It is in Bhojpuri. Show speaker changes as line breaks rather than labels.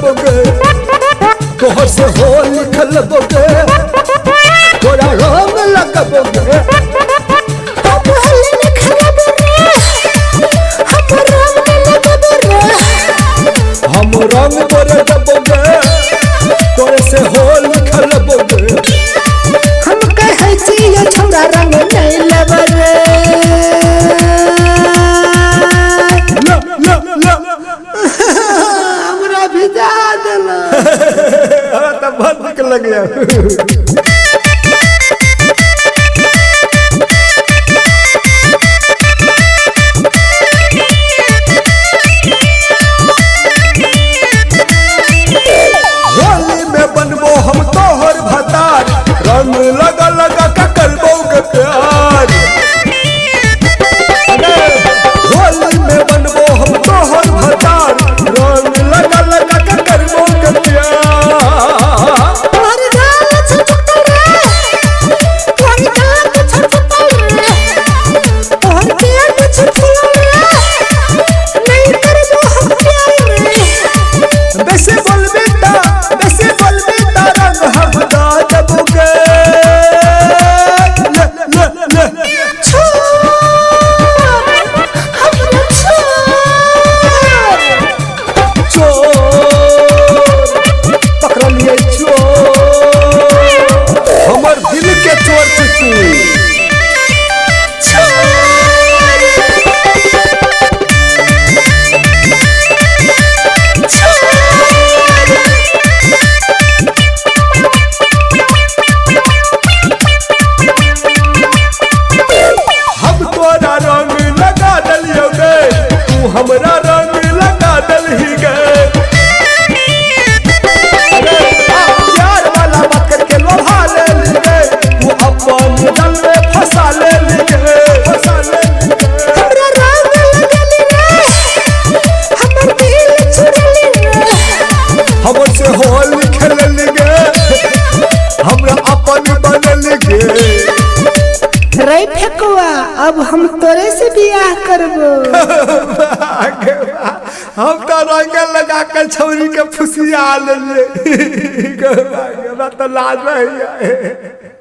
बोगे तोहर से होली खेल बोगे तोरा रंग लगबोगे हम रंग तोरे दबोगे तोरे से होली खेल बोगे
हम कहै छी ये छौड़ा रंग नहीं लेबरे हमरा भिजा देला
त बहुत निक लग गया रंग लगा लगा के करबो के प्यार होली में बनबो हम तोहर भतार रंग लगा लगा के करबो के प्यार
तोहर गाल छछतर रे तोहर गाल छछतर रे तोहर पेट छछतर रे नहीं करबो हम प्यार रे
बेसे बोलबे ता रंग हम दा दबोगे हमर दिल के चोर तू हम तोरा रंग लगा डलियो गे तू हमरा रंग लगा डलही गे प्यार वाला बात करके लोभा ले गे तू अपन दल में फंसा ले गे
हमरा रंग लगली रे हमर दिल चुरली रे
हमर से होली खेलल गे हमरा अपन बनल गे
रे फेकुआ अब हम तोरे से बियाह करबो
हम तो रंग लगा के छौरी के फुसिया ले तो लाज रही